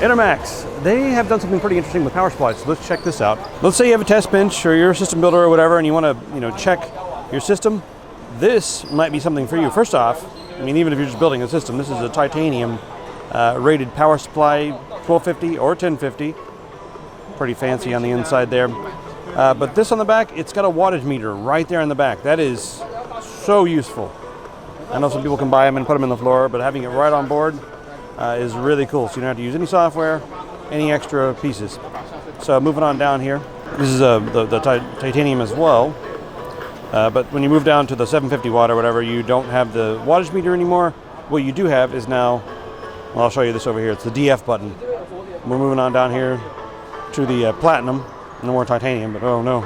Enermax, they have done something pretty interesting with power supplies. So let's check this out. Let's say you have a test bench or you're a system builder or whatever, and you want to, check your system. This might be something for you. First off, I mean, even if you're just building a system, this is a titanium rated power supply, 1250 or 1050. Pretty fancy on the inside there. But this on the back, it's got a wattage meter right there in the back. That is so useful. I know some people can buy them and put them in the floor, but having it right on board is really cool. So you don't have to use any software, any extra pieces. So moving on down here, this is the titanium as well. But when you move down to the 750 watt or whatever, you don't have the wattage meter anymore. What you do have is now, well, I'll show you this over here. It's the DF button. We're moving on down here to the platinum. No more titanium, but oh no.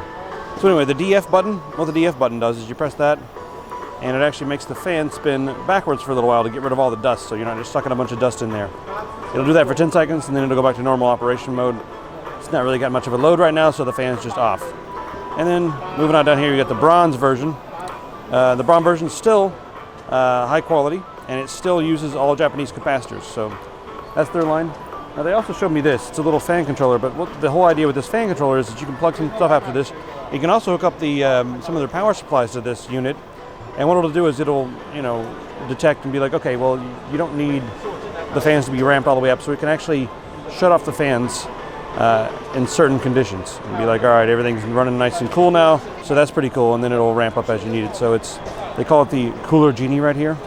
So anyway, the DF button, what the DF button does is you press that, and it actually makes the fan spin backwards for a little while to get rid of all the dust, so you're not just sucking a bunch of dust in there. It'll do that for 10 seconds, and then it'll go back to normal operation mode. It's not really got much of a load right now, so the fan's just off. And then moving on down here, you got the bronze version. The bronze version is still high quality, and it still uses all Japanese capacitors, so that's their line. Now they also showed me this. It's a little fan controller, but what the whole idea with this fan controller is that you can plug some stuff after this. You can also hook up the some of their power supplies to this unit, and what it'll do is it'll detect and be like, okay, well, you don't need the fans to be ramped all the way up, so it can actually shut off the fans in certain conditions and be like, all right, everything's running nice and cool now, so that's pretty cool, and then it'll ramp up as you need it. So they call it the cooler Genie right here.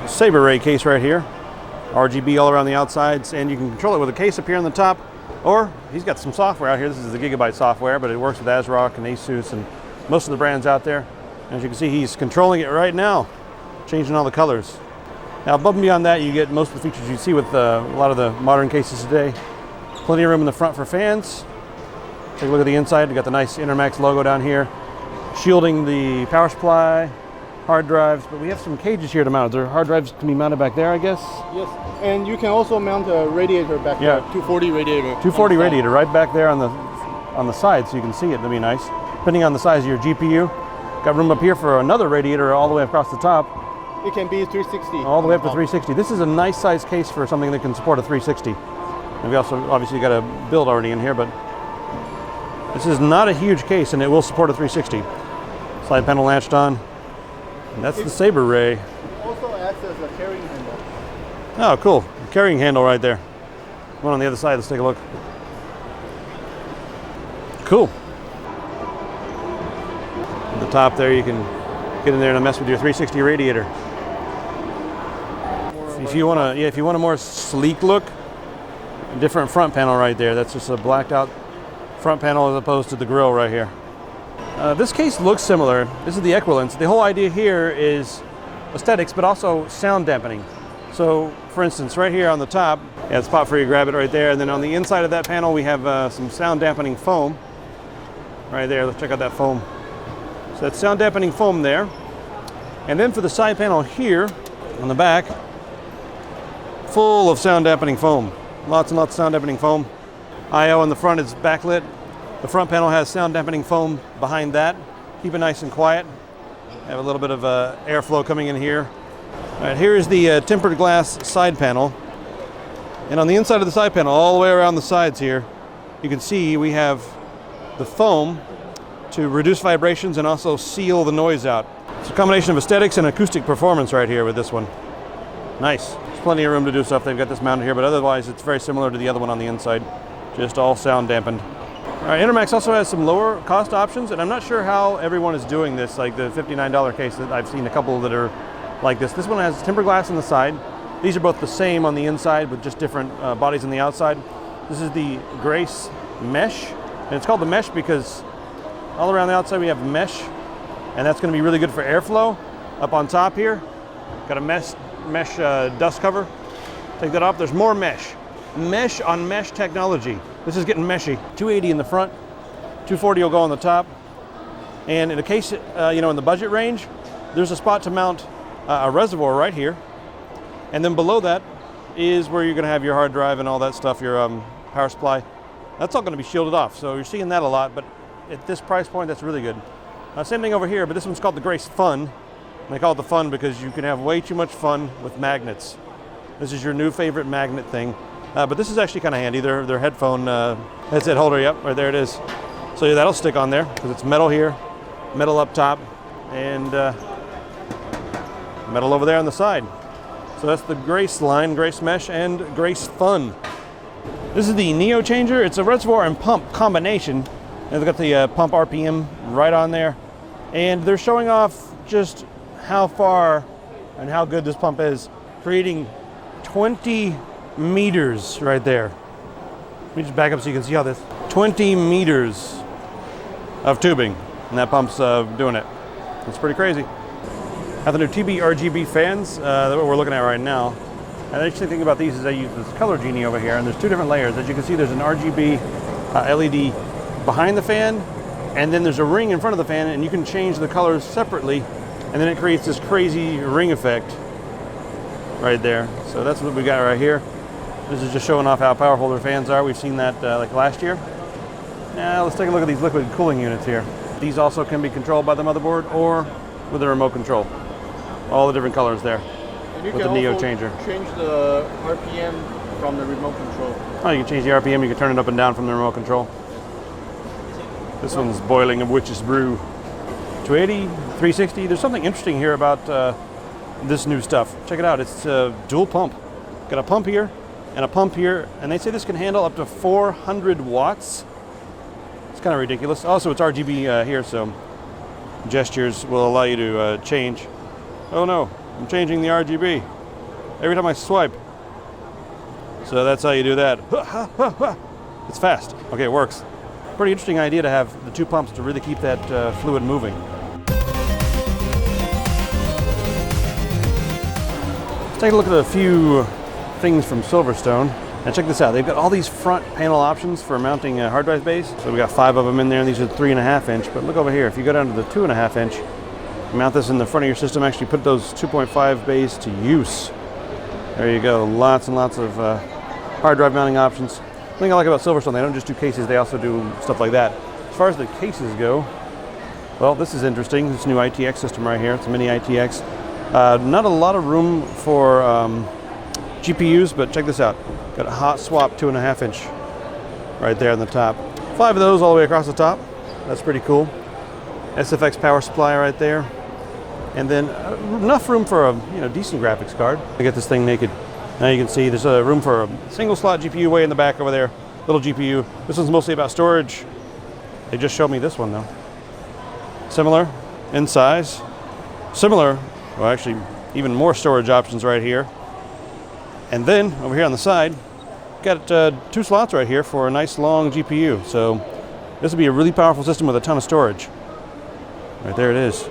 Saber Ray case right here. RGB all around the outsides, and you can control it with a case up here on the top, or he's got some software out here. This is the Gigabyte software, but it works with ASRock and Asus and most of the brands out there. And as you can see, he's controlling it right now, changing all the colors. Now above and beyond that, you get most of the features you see with a lot of the modern cases today. Plenty of room in the front for fans. Take a look at the inside. You got the nice Enermax logo down here, shielding the power supply, hard drives, but we have some cages here to mount. Their hard drives can be mounted back there, I guess? Yes, and you can also mount a radiator back there, 240 radiator. 240 radiator right back there on the side, so you can see it. That'd be nice. Depending on the size of your GPU. Got room up here for another radiator all the way across the top. It can be 360. All the way up to 360. This is a nice size case for something that can support a 360. And we also obviously got a build already in here, but this is not a huge case and it will support a 360. Slide panel latched on. And that's the Saber Ray. It also acts as a carrying handle. Oh, cool. Carrying handle right there. One on the other side. Let's take a look. Cool. At the top there, you can get in there and mess with your 360 radiator. If you want a more sleek look, a different front panel right there. That's just a blacked out front panel as opposed to the grill right here. This case looks similar. This is the Equilence. The whole idea here is aesthetics, but also sound dampening. So, for instance, right here on the top, a spot for you to grab it right there, and then on the inside of that panel, we have some sound dampening foam. Right there, let's check out that foam. So that's sound dampening foam there. And then for the side panel here, on the back, full of sound dampening foam. Lots and lots of sound dampening foam. I/O on the front is backlit. The front panel has sound dampening foam behind that. Keep it nice and quiet. Have a little bit of airflow coming in here. All right, here is the tempered glass side panel. And on the inside of the side panel, all the way around the sides here, you can see we have the foam to reduce vibrations and also seal the noise out. It's a combination of aesthetics and acoustic performance right here with this one. Nice. There's plenty of room to do stuff. They've got this mounted here, but otherwise it's very similar to the other one on the inside. Just all sound dampened. All right, Enermax also has some lower cost options, and I'm not sure how everyone is doing this, like the $59 case that I've seen a couple that are like this. This one has tempered glass on the side. These are both the same on the inside with just different bodies on the outside. This is the Grace Mesh, and it's called the Mesh because all around the outside we have mesh, and that's going to be really good for airflow. Up on top here, got a mesh dust cover. Take that off, there's more mesh. Mesh on mesh technology. This is getting meshy. 280 in the front, 240 will go on the top. And in a case, in the budget range, there's a spot to mount a reservoir right here. And then below that is where you're gonna have your hard drive and all that stuff, your power supply. That's all gonna be shielded off. So you're seeing that a lot, but at this price point, that's really good. Same thing over here, but this one's called the Grace Fun. And they call it the Fun because you can have way too much fun with magnets. This is your new favorite magnet thing. But this is actually kind of handy. Their headphone headset holder, yep, right there it is. So yeah, that'll stick on there because it's metal here, metal up top, and metal over there on the side. So that's the Grace line, Grace Mesh and Grace Fun. This is the Neo changer. It's a reservoir and pump combination. And they've got the pump RPM right on there. And they're showing off just how far and how good this pump is, creating 20 meters right there. Let me just back up so you can see all this. 20 meters of tubing, and that pump's doing it. It's pretty crazy. Now the new TB RGB fans that we're looking at right now. And the interesting thing about these is I use this color Genie over here, and there's two different layers. As you can see, there's an RGB LED behind the fan, and then there's a ring in front of the fan, and you can change the colors separately, and then it creates this crazy ring effect right there. So that's what we got right here. This is just showing off how powerful their fans are. We've seen that like last year. Now let's take a look at these liquid cooling units here. These also can be controlled by the motherboard or with a remote control. All the different colors there. And you with can the Neo also changer. change the RPM from the remote control. Oh, you can change the RPM. You can turn it up and down from the remote control. This one's boiling a witch's brew. 280, 360. There's something interesting here about this new stuff. Check it out. It's dual pump. Got a pump here and a pump here, and they say this can handle up to 400 watts. It's kind of ridiculous. Also, it's RGB here, so gestures will allow you to change. Oh no, I'm changing the RGB every time I swipe. So that's how you do that. It's fast. Okay, it works. Pretty interesting idea to have the two pumps to really keep that fluid moving. Let's take a look at a few things from Silverstone. And check this out. They've got all these front panel options for mounting hard drive bays. So we got 5 of them in there, and these are 3.5 inch. But look over here. If you go down to the 2.5 inch, mount this in the front of your system. Actually put those 2.5 bays to use. There you go. Lots and lots of hard drive mounting options. The thing I like about Silverstone, they don't just do cases, they also do stuff like that. As far as the cases go, well, this is interesting. This new ITX system right here. It's a mini ITX. Not a lot of room for GPUs, but check this out. Got a hot swap 2.5 inch right there on the top. 5 of those all the way across the top. That's pretty cool. SFX power supply right there. And then enough room for a decent graphics card. I get this thing naked. Now you can see there's a room for a single slot GPU way in the back over there. Little GPU. This one's mostly about storage. They just showed me this one though. Similar in size. Similar, well actually even more storage options right here. And then over here on the side, got 2 slots right here for a nice long GPU. So this would be a really powerful system with a ton of storage. Right there it is.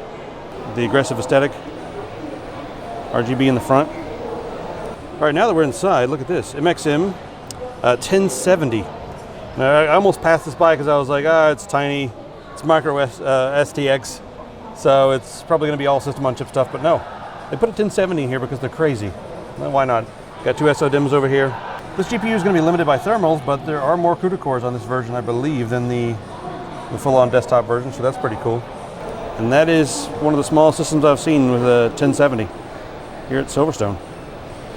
The aggressive aesthetic. RGB in the front. All right, now that we're inside, look at this. MXM 1070. Now, I almost passed this by because I was like, it's tiny. It's micro STX. So it's probably going to be all system on chip stuff. But no, they put a 1070 in here because they're crazy. Well, why not? Got 2 SODIMMs over here. This GPU is going to be limited by thermals, but there are more CUDA cores on this version, I believe, than the full-on desktop version. So that's pretty cool. And that is one of the smallest systems I've seen with a 1070 here at Silverstone.